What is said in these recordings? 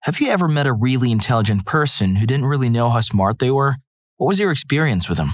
Have you ever met a really intelligent person who didn't really know how smart they were? What was your experience with them?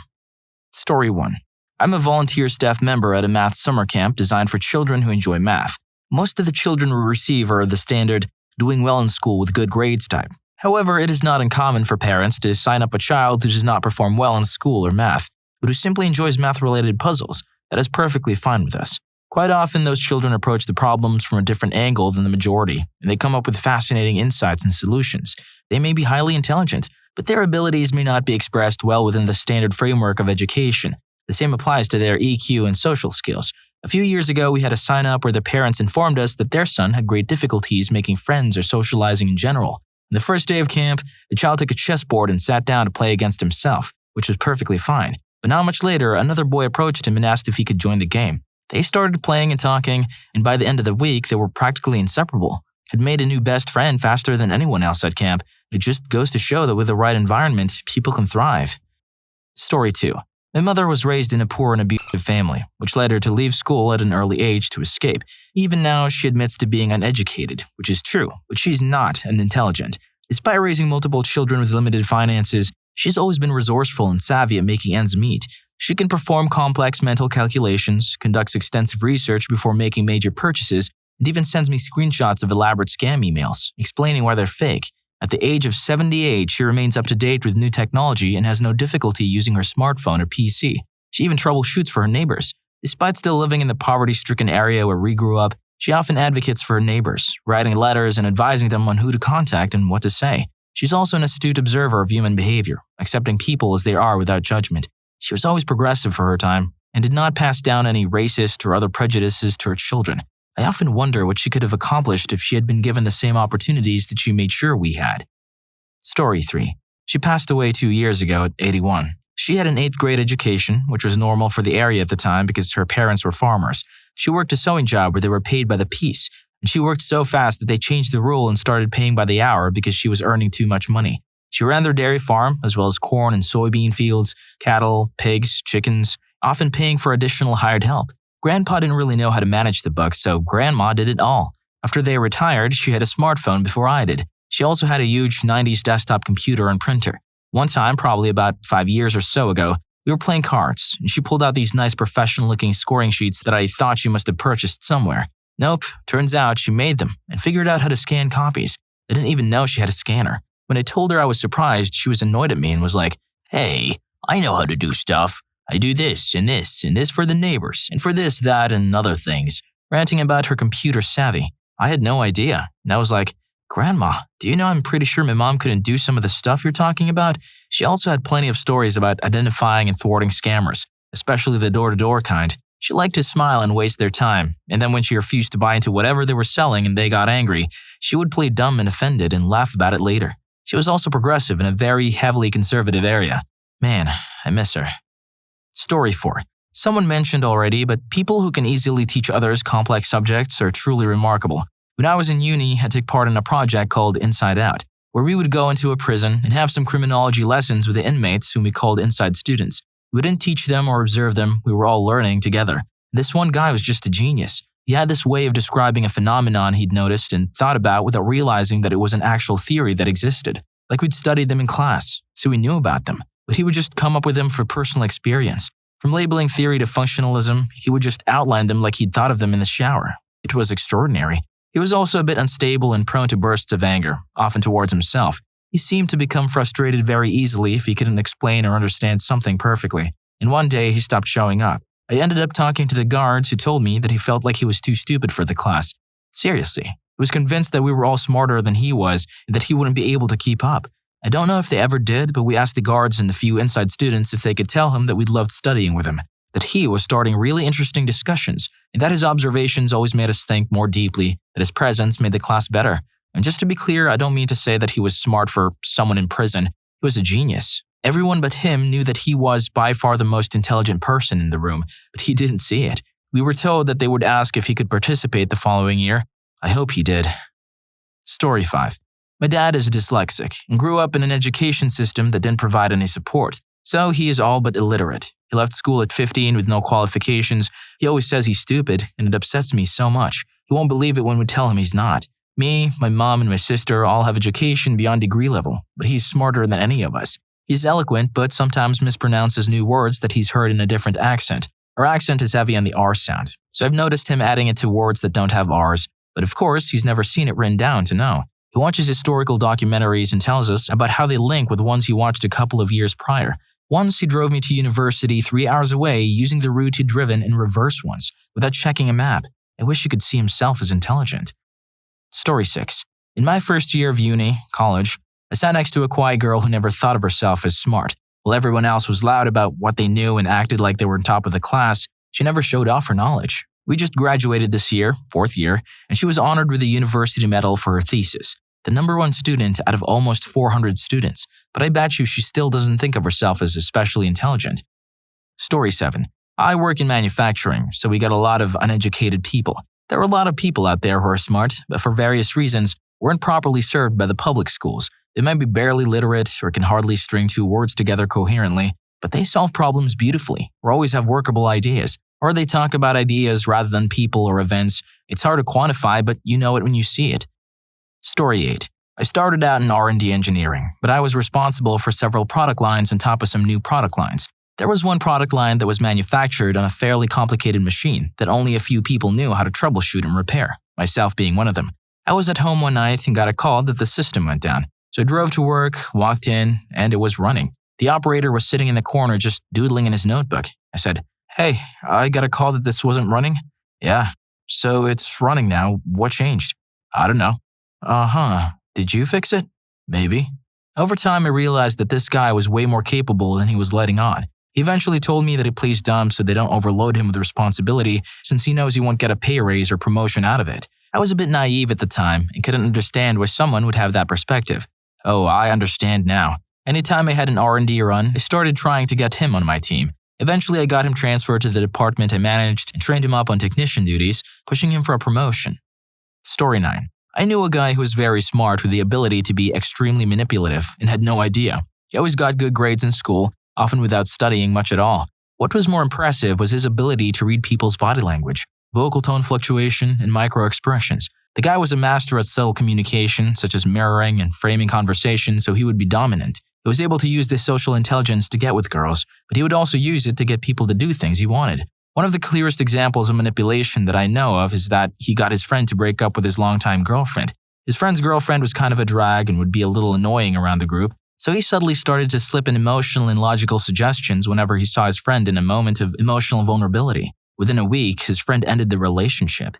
Story 1. I'm a volunteer staff member at a math summer camp designed for children who enjoy math. Most of the children we receive are the standard, doing well in school with good grades type. However, it is not uncommon for parents to sign up a child who does not perform well in school or math, but who simply enjoys math-related puzzles. That is perfectly fine with us. Quite often, those children approach the problems from a different angle than the majority, and they come up with fascinating insights and solutions. They may be highly intelligent, but their abilities may not be expressed well within the standard framework of education. The same applies to their EQ and social skills. A few years ago, we had a sign-up where the parents informed us that their son had great difficulties making friends or socializing in general. On the first day of camp, the child took a chessboard and sat down to play against himself, which was perfectly fine. But not much later, another boy approached him and asked if he could join the game. They started playing and talking, and by the end of the week, they were practically inseparable. Had made a new best friend faster than anyone else at camp. It just goes to show that with the right environment, people can thrive. Story 2. My mother was raised in a poor and abusive family, which led her to leave school at an early age to escape. Even now, she admits to being uneducated, which is true, but she's not unintelligent. Despite raising multiple children with limited finances, she's always been resourceful and savvy at making ends meet. She can perform complex mental calculations, conducts extensive research before making major purchases, and even sends me screenshots of elaborate scam emails, explaining why they're fake. At the age of 78, she remains up to date with new technology and has no difficulty using her smartphone or PC. She even troubleshoots for her neighbors. Despite still living in the poverty-stricken area where we grew up, she often advocates for her neighbors, writing letters and advising them on who to contact and what to say. She's also an astute observer of human behavior, accepting people as they are without judgment. She was always progressive for her time and did not pass down any racist or other prejudices to her children. I often wonder what she could have accomplished if she had been given the same opportunities that she made sure we had. Story 3. She passed away 2 years ago at 81. She had an 8th grade education, which was normal for the area at the time because her parents were farmers. She worked a sewing job where they were paid by the piece, and she worked so fast that they changed the rule and started paying by the hour because she was earning too much money. She ran their dairy farm, as well as corn and soybean fields, cattle, pigs, chickens, often paying for additional hired help. Grandpa didn't really know how to manage the books, so Grandma did it all. After they retired, she had a smartphone before I did. She also had a huge 90s desktop computer and printer. One time, probably about 5 years or so ago, we were playing cards, and she pulled out these nice professional-looking scoring sheets that I thought she must have purchased somewhere. Nope, turns out she made them and figured out how to scan copies. I didn't even know she had a scanner. When I told her I was surprised, she was annoyed at me and was like, "Hey, I know how to do stuff. I do this and this and this for the neighbors and for this, that, and other things," ranting about her computer savvy. I had no idea, and I was like, "Grandma, do you know I'm pretty sure my mom couldn't do some of the stuff you're talking about?" She also had plenty of stories about identifying and thwarting scammers, especially the door-to-door kind. She liked to smile and waste their time, and then when she refused to buy into whatever they were selling and they got angry, she would play dumb and offended and laugh about it later. She was also progressive in a very heavily conservative area. Man, I miss her. Story 4. Someone mentioned already, but people who can easily teach others complex subjects are truly remarkable. When I was in uni, I took part in a project called Inside Out, where we would go into a prison and have some criminology lessons with the inmates whom we called inside students. We didn't teach them or observe them, we were all learning together. This one guy was just a genius. He had this way of describing a phenomenon he'd noticed and thought about without realizing that it was an actual theory that existed. Like we'd studied them in class, so we knew about them. But he would just come up with them for personal experience. From labeling theory to functionalism, he would just outline them like he'd thought of them in the shower. It was extraordinary. He was also a bit unstable and prone to bursts of anger, often towards himself. He seemed to become frustrated very easily if he couldn't explain or understand something perfectly. And one day, he stopped showing up. I ended up talking to the guards who told me that he felt like he was too stupid for the class. Seriously, he was convinced that we were all smarter than he was and that he wouldn't be able to keep up. I don't know if they ever did, but we asked the guards and a few inside students if they could tell him that we'd loved studying with him, that he was starting really interesting discussions, and that his observations always made us think more deeply, that his presence made the class better. And just to be clear, I don't mean to say that he was smart for someone in prison. He was a genius. Everyone but him knew that he was by far the most intelligent person in the room, but he didn't see it. We were told that they would ask if he could participate the following year. I hope he did. Story 5. My dad is dyslexic and grew up in an education system that didn't provide any support, so he is all but illiterate. He left school at 15 with no qualifications. He always says he's stupid, and it upsets me so much. He won't believe it when we tell him he's not. Me, my mom, and my sister all have education beyond degree level, but he's smarter than any of us. He's eloquent, but sometimes mispronounces new words that he's heard in a different accent. Our accent is heavy on the R sound, so I've noticed him adding it to words that don't have R's, but of course, he's never seen it written down to know. He watches historical documentaries and tells us about how they link with ones he watched a couple of years prior. Once, he drove me to university 3 hours away using the route he'd driven in reverse once, without checking a map. I wish he could see himself as intelligent. Story 6. In my first year of college, I sat next to a quiet girl who never thought of herself as smart. While everyone else was loud about what they knew and acted like they were on top of the class, she never showed off her knowledge. We just graduated this year, 4th year, and she was honored with a university medal for her thesis. The #1 student out of almost 400 students, but I bet you she still doesn't think of herself as especially intelligent. Story 7. I work in manufacturing, so we got a lot of uneducated people. There are a lot of people out there who are smart, but for various reasons, weren't properly served by the public schools. They might be barely literate or can hardly string 2 words together coherently, but they solve problems beautifully or always have workable ideas. Or they talk about ideas rather than people or events. It's hard to quantify, but you know it when you see it. Story 8. I started out in R&D engineering, but I was responsible for several product lines on top of some new product lines. There was one product line that was manufactured on a fairly complicated machine that only a few people knew how to troubleshoot and repair, myself being one of them. I was at home one night and got a call that the system went down. So I drove to work, walked in, and it was running. The operator was sitting in the corner just doodling in his notebook. I said, "Hey, I got a call that this wasn't running." "Yeah, so it's running now. What changed?" "I don't know." "Uh-huh. Did you fix it?" "Maybe." Over time, I realized that this guy was way more capable than he was letting on. He eventually told me that he plays dumb so they don't overload him with responsibility since he knows he won't get a pay raise or promotion out of it. I was a bit naive at the time and couldn't understand why someone would have that perspective. Oh, I understand now. Anytime I had an R&D run, I started trying to get him on my team. Eventually, I got him transferred to the department I managed and trained him up on technician duties, pushing him for a promotion. Story 9. I knew a guy who was very smart with the ability to be extremely manipulative and had no idea. He always got good grades in school, often without studying much at all. What was more impressive was his ability to read people's body language, vocal tone fluctuation, and micro-expressions. The guy was a master at subtle communication, such as mirroring and framing conversation so he would be dominant. He was able to use this social intelligence to get with girls, but he would also use it to get people to do things he wanted. One of the clearest examples of manipulation that I know of is that he got his friend to break up with his longtime girlfriend. His friend's girlfriend was kind of a drag and would be a little annoying around the group, so he subtly started to slip in emotional and logical suggestions whenever he saw his friend in a moment of emotional vulnerability. Within a week, his friend ended the relationship.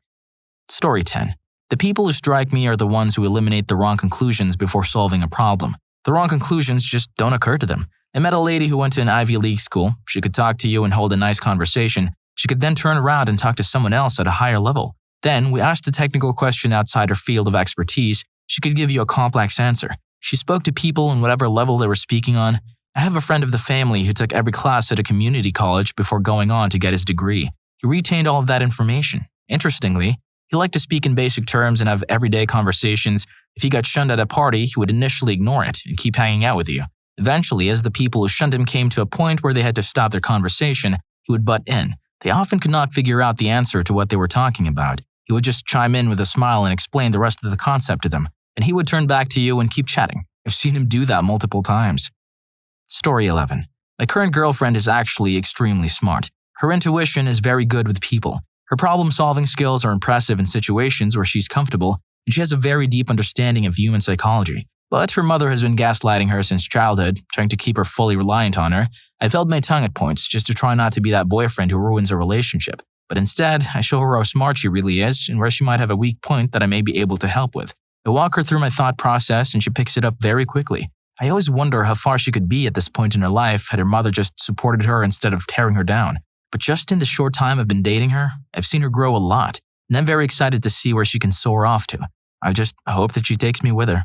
Story 10. The people who strike me are the ones who eliminate the wrong conclusions before solving a problem. The wrong conclusions just don't occur to them. I met a lady who went to an Ivy League school. She could talk to you and hold a nice conversation. She could then turn around and talk to someone else at a higher level. Then, we asked a technical question outside her field of expertise. She could give you a complex answer. She spoke to people on whatever level they were speaking on. I have a friend of the family who took every class at a community college before going on to get his degree. He retained all of that information. Interestingly, he liked to speak in basic terms and have everyday conversations. If he got shunned at a party, he would initially ignore it and keep hanging out with you. Eventually, as the people who shunned him came to a point where they had to stop their conversation, he would butt in. They often could not figure out the answer to what they were talking about. He would just chime in with a smile and explain the rest of the concept to them. And he would turn back to you and keep chatting. I've seen him do that multiple times. Story 11. My current girlfriend is actually extremely smart. Her intuition is very good with people. Her problem-solving skills are impressive in situations where she's comfortable, and she has a very deep understanding of human psychology. But her mother has been gaslighting her since childhood, trying to keep her fully reliant on her. I've held my tongue at points just to try not to be that boyfriend who ruins a relationship. But instead, I show her how smart she really is and where she might have a weak point that I may be able to help with. I walk her through my thought process and she picks it up very quickly. I always wonder how far she could be at this point in her life had her mother just supported her instead of tearing her down. But just in the short time I've been dating her, I've seen her grow a lot, and I'm very excited to see where she can soar off to. I just hope that she takes me with her.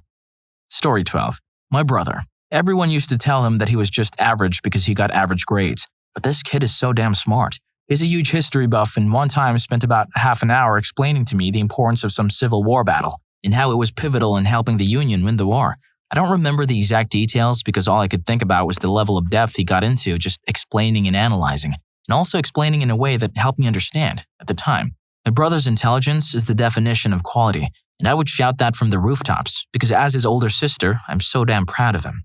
Story 12. My brother. Everyone used to tell him that he was just average because he got average grades. But this kid is so damn smart. He's a huge history buff and one time spent about half an hour explaining to me the importance of some Civil War battle and how it was pivotal in helping the Union win the war. I don't remember the exact details because all I could think about was the level of depth he got into just explaining and analyzing, and also explaining in a way that helped me understand at the time. My brother's intelligence is the definition of quality, and I would shout that from the rooftops because as his older sister, I'm so damn proud of him.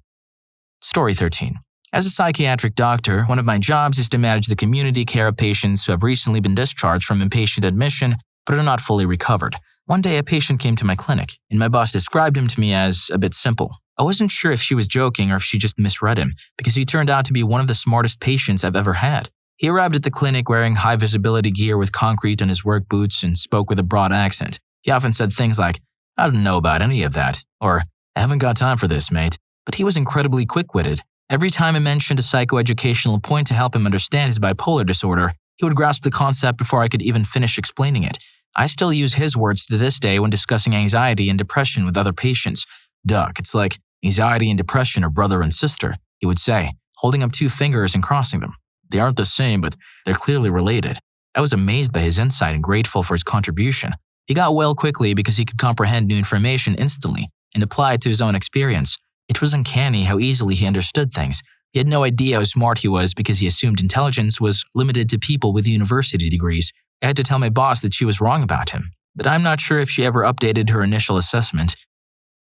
Story 13. As a psychiatric doctor, one of my jobs is to manage the community care of patients who have recently been discharged from inpatient admission but are not fully recovered. One day, a patient came to my clinic, and my boss described him to me as a bit simple. I wasn't sure if she was joking or if she just misread him, because he turned out to be one of the smartest patients I've ever had. He arrived at the clinic wearing high-visibility gear with concrete on his work boots and spoke with a broad accent. He often said things like, "I don't know about any of that," or "I haven't got time for this, mate." But he was incredibly quick-witted. Every time I mentioned a psychoeducational point to help him understand his bipolar disorder, he would grasp the concept before I could even finish explaining it. I still use his words to this day when discussing anxiety and depression with other patients. "Doc, it's like anxiety and depression are brother and sister," he would say, holding up two fingers and crossing them. "They aren't the same, but they're clearly related." I was amazed by his insight and grateful for his contribution. He got well quickly because he could comprehend new information instantly and apply it to his own experience. It was uncanny how easily he understood things. He had no idea how smart he was because he assumed intelligence was limited to people with university degrees. I had to tell my boss that she was wrong about him, but I'm not sure if she ever updated her initial assessment.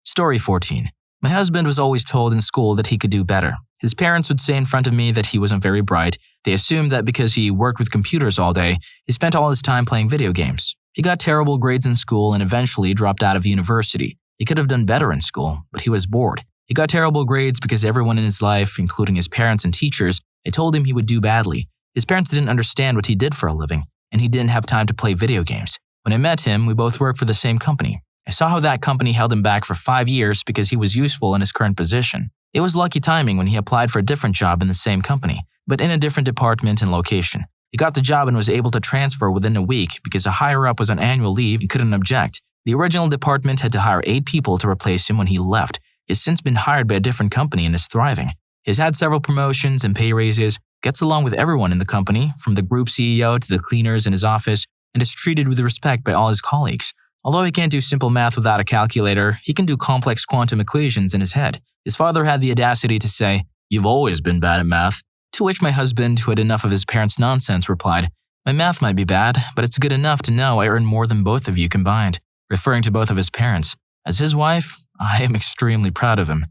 Story 14. My husband was always told in school that he could do better. His parents would say in front of me that he wasn't very bright. They assumed that because he worked with computers all day, he spent all his time playing video games. He got terrible grades in school and eventually dropped out of university. He could have done better in school, but he was bored. He got terrible grades because everyone in his life, including his parents and teachers, had told him he would do badly. His parents didn't understand what he did for a living, and he didn't have time to play video games. When I met him, we both worked for the same company. I saw how that company held him back for 5 years because he was useful in his current position. It was lucky timing when he applied for a different job in the same company, but in a different department and location. He got the job and was able to transfer within a week because a higher-up was on annual leave and couldn't object. The original department had to hire 8 people to replace him when he left. He's since been hired by a different company and is thriving. He's had several promotions and pay raises, gets along with everyone in the company, from the group CEO to the cleaners in his office, and is treated with respect by all his colleagues. Although he can't do simple math without a calculator, he can do complex quantum equations in his head. His father had the audacity to say, "You've always been bad at math," to which my husband, who had enough of his parents' nonsense, replied, "My math might be bad, but it's good enough to know I earn more than both of you combined," referring to both of his parents. As his wife, I am extremely proud of him.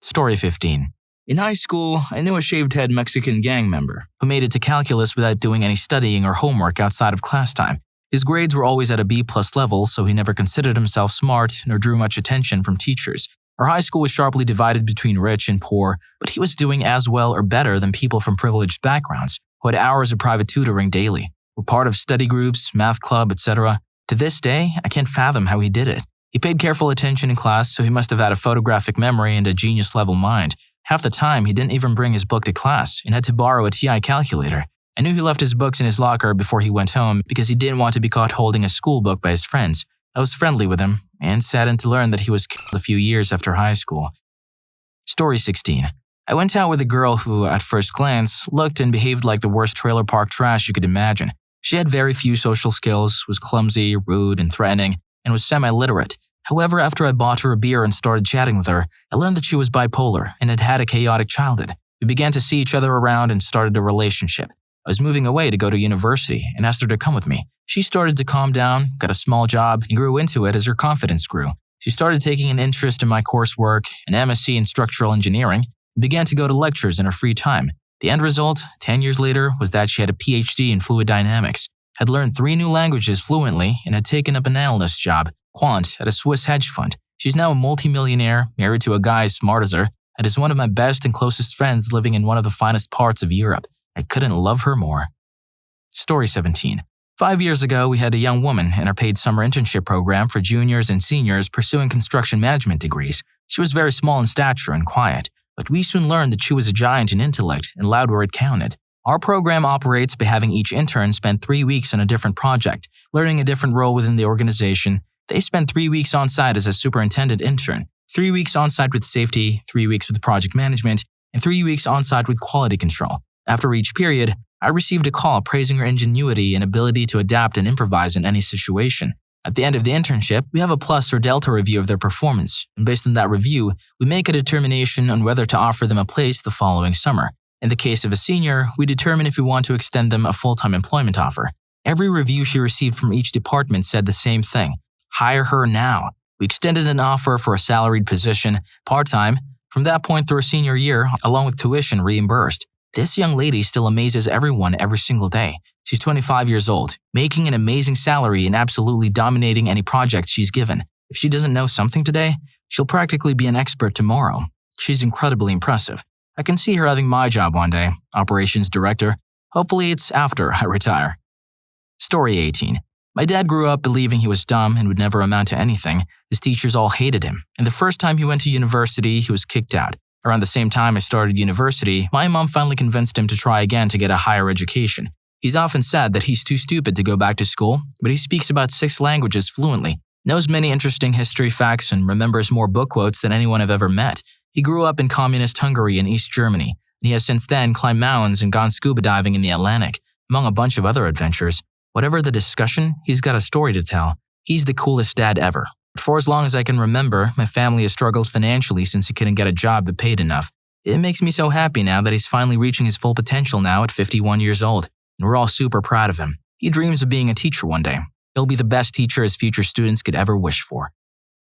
Story 15. In high school, I knew a shaved-head Mexican gang member who made it to calculus without doing any studying or homework outside of class time. His grades were always at a B+ level, so he never considered himself smart nor drew much attention from teachers. Our high school was sharply divided between rich and poor, but he was doing as well or better than people from privileged backgrounds who had hours of private tutoring daily, were part of study groups, math club, etc. To this day, I can't fathom how he did it. He paid careful attention in class, so he must have had a photographic memory and a genius-level mind. Half the time, he didn't even bring his book to class and had to borrow a TI calculator. I knew he left his books in his locker before he went home because he didn't want to be caught holding a school book by his friends. I was friendly with him and saddened to learn that he was killed a few years after high school. Story 16. I went out with a girl who, at first glance, looked and behaved like the worst trailer park trash you could imagine. She had very few social skills, was clumsy, rude, and threatening, and was semi-literate. However, after I bought her a beer and started chatting with her, I learned that she was bipolar and had had a chaotic childhood. We began to see each other around and started a relationship. I was moving away to go to university and asked her to come with me. She started to calm down, got a small job, and grew into it as her confidence grew. She started taking an interest in my coursework, an MSc in structural engineering, and began to go to lectures in her free time. The end result, 10 years later, was that she had a PhD in fluid dynamics, had learned 3 new languages fluently, and had taken up an analyst job, quant, at a Swiss hedge fund. She's now a multimillionaire, married to a guy as smart as her, and is one of my best and closest friends living in one of the finest parts of Europe. I couldn't love her more. Story 17. 5 years ago, we had a young woman in our paid summer internship program for juniors and seniors pursuing construction management degrees. She was very small in stature and quiet, but we soon learned that she was a giant in intellect and loud where it counted. Our program operates by having each intern spend 3 weeks on a different project, learning a different role within the organization. They spend 3 weeks on site as a superintendent intern, 3 weeks on site with safety, 3 weeks with project management, and 3 weeks on site with quality control. After each period, I received a call praising her ingenuity and ability to adapt and improvise in any situation. At the end of the internship, we have a plus or delta review of their performance, and based on that review, we make a determination on whether to offer them a place the following summer. In the case of a senior, we determine if we want to extend them a full-time employment offer. Every review she received from each department said the same thing: Hire her now. We extended an offer for a salaried position, part-time, from that point through her senior year, along with tuition reimbursed. This young lady still amazes everyone every single day. She's 25 years old, making an amazing salary and absolutely dominating any project she's given. If she doesn't know something today, she'll practically be an expert tomorrow. She's incredibly impressive. I can see her having my job one day, operations director. Hopefully it's after I retire. Story 18. My dad grew up believing he was dumb and would never amount to anything. His teachers all hated him, and the first time he went to university, he was kicked out. Around the same time I started university, my mom finally convinced him to try again to get a higher education. He's often said that he's too stupid to go back to school, but he speaks about 6 languages fluently, knows many interesting history facts, and remembers more book quotes than anyone I've ever met. He grew up in communist Hungary and East Germany, and he has since then climbed mountains and gone scuba diving in the Atlantic, among a bunch of other adventures. Whatever the discussion, he's got a story to tell. He's the coolest dad ever. But for as long as I can remember, my family has struggled financially since he couldn't get a job that paid enough. It makes me so happy now that he's finally reaching his full potential now at 51 years old, and we're all super proud of him. He dreams of being a teacher one day. He'll be the best teacher his future students could ever wish for.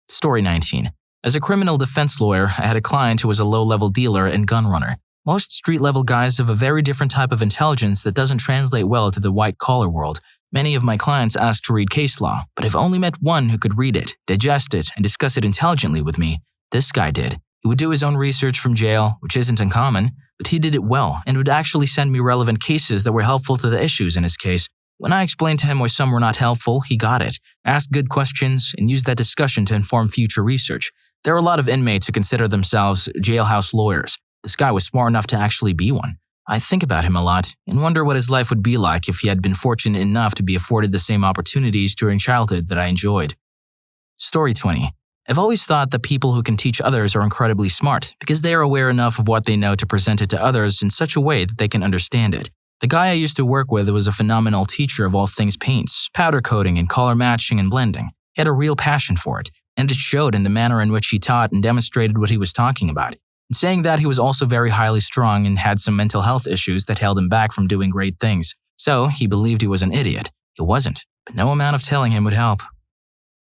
Story 19. As a criminal defense lawyer, I had a client who was a low-level dealer and gun runner. Most street-level guys have a very different type of intelligence that doesn't translate well to the white-collar world. Many of my clients ask to read case law, but I've only met one who could read it, digest it, and discuss it intelligently with me. This guy did. He would do his own research from jail, which isn't uncommon, but he did it well and would actually send me relevant cases that were helpful to the issues in his case. When I explained to him why some were not helpful, he got it, asked good questions, and used that discussion to inform future research. There are a lot of inmates who consider themselves jailhouse lawyers. This guy was smart enough to actually be one. I think about him a lot and wonder what his life would be like if he had been fortunate enough to be afforded the same opportunities during childhood that I enjoyed. Story 20. I've always thought that people who can teach others are incredibly smart because they are aware enough of what they know to present it to others in such a way that they can understand it. The guy I used to work with was a phenomenal teacher of all things paints, powder coating, and color matching and blending. He had a real passion for it, and it showed in the manner in which he taught and demonstrated what he was talking about. In saying that, he was also very highly strung and had some mental health issues that held him back from doing great things. So he believed he was an idiot. He wasn't, but no amount of telling him would help.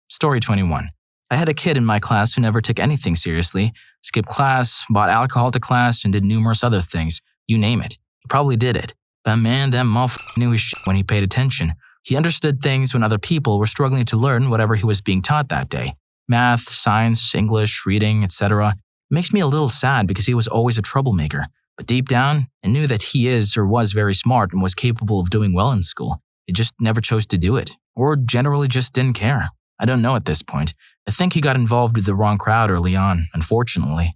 Story 21. I had a kid in my class who never took anything seriously, skipped class, bought alcohol to class, and did numerous other things. You name it. He probably did it. But man, that motherfucker knew his shit when he paid attention. He understood things when other people were struggling to learn whatever he was being taught that day. Math, science, English, reading, etc. It makes me a little sad because he was always a troublemaker. But deep down, I knew that he is or was very smart and was capable of doing well in school. He just never chose to do it, or generally just didn't care. I don't know at this point. I think he got involved with the wrong crowd early on, unfortunately.